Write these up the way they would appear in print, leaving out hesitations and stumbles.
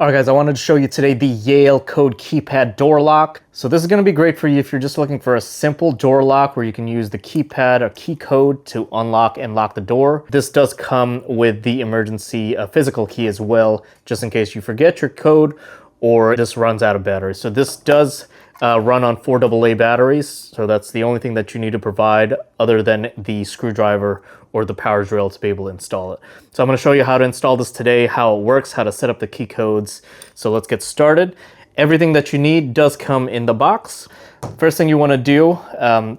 All right, guys, I wanted to show you today the Yale Code Keypad door lock. So this is going to be great for you if you're just looking for a simple door lock where you can use the keypad or key code to unlock and lock the door. This does come with the emergency physical key as well, just in case you forget your code or this runs out of battery. So this does run on 4 AA batteries. So that's the only thing that you need to provide other than the screwdriver or the power drill to be able to install it. So I'm going to show you how to install this today, how it works, how to set up the key codes. So let's get started. Everything that you need does come in the box. First thing you want to do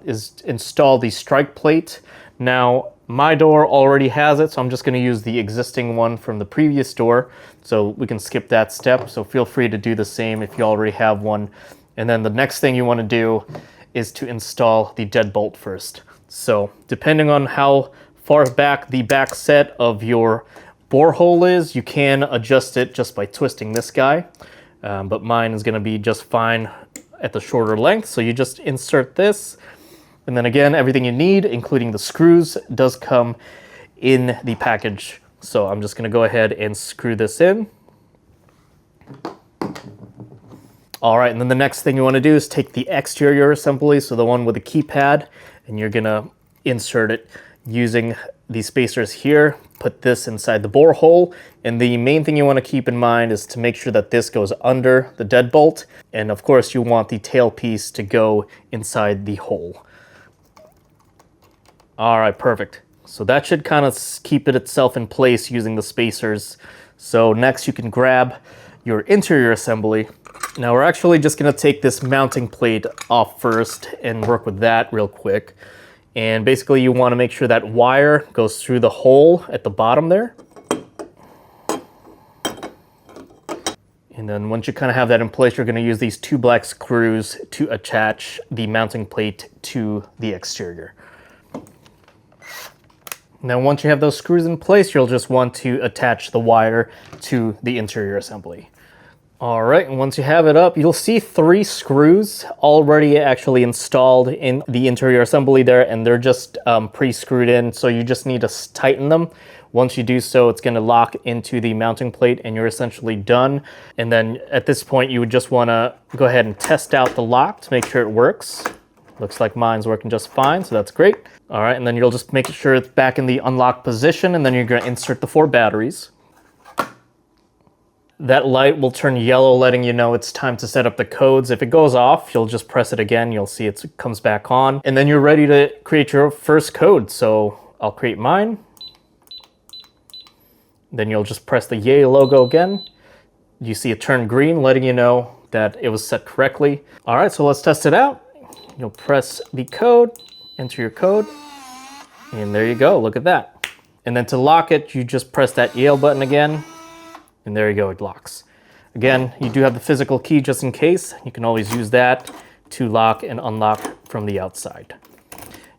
is install the strike plate. Now, my door already has it, so I'm just going to use the existing one from the previous door. So we can skip that step. So feel free to do the same if you already have one. And then the next thing you want to do is to install the deadbolt first. So depending on how far back the back set of your borehole is, you can adjust it just by twisting this guy. But mine is going to be just fine at the shorter length. So you just insert this. And then again, everything you need, including the screws, does come in the package. So I'm just going to go ahead and screw this in. All right, and then the next thing you want to do is take the exterior assembly, so the one with the keypad, and you're going to insert it using the spacers here. Put this inside the borehole, and the main thing you want to keep in mind is to make sure that this goes under the deadbolt, and of course you want the tail piece to go inside the hole. All right, perfect. So that should kind of keep it itself in place using the spacers. So next you can grab your interior assembly. Now we're actually just going to take this mounting plate off first and work with that real quick. And basically you want to make sure that wire goes through the hole at the bottom there. And then once you kind of have that in place, you're going to use these 2 black screws to attach the mounting plate to the exterior. Now once you have those screws in place, you'll just want to attach the wire to the interior assembly. All right, and once you have it up, you'll see 3 screws already actually installed in the interior assembly there, and they're just pre-screwed in, so you just need to tighten them. Once you do so, it's going to lock into the mounting plate, and you're essentially done. And then at this point, you would just want to go ahead and test out the lock to make sure it works. Looks like mine's working just fine, so that's great. All right, and then you'll just make sure it's back in the unlocked position, and then you're going to insert the 4 batteries. That light will turn yellow, letting you know it's time to set up the codes. If it goes off, you'll just press it again. You'll see it comes back on. And then you're ready to create your first code. So I'll create mine. Then you'll just press the Yale logo again. You see it turn green, letting you know that it was set correctly. All right, so let's test it out. You'll press the code, enter your code, and there you go. Look at that. And then to lock it, you just press that Yale button again. And there you go, it locks. Again, you do have the physical key just in case. You can always use that to lock and unlock from the outside.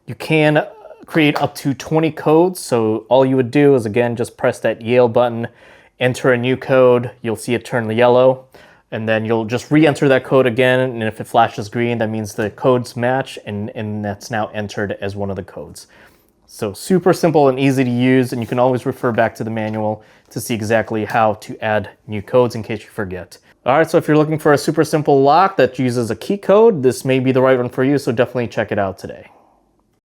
You can create up to 20 codes. So all you would do is, again, just press that Yale button, enter a new code. You'll see it turn yellow. And then you'll just re-enter that code again. And if it flashes green, that means the codes match. And that's now entered as one of the codes. So super simple and easy to use, and you can always refer back to the manual to see exactly how to add new codes in case you forget. All right, so if you're looking for a super simple lock that uses a key code, this may be the right one for you, so definitely check it out today.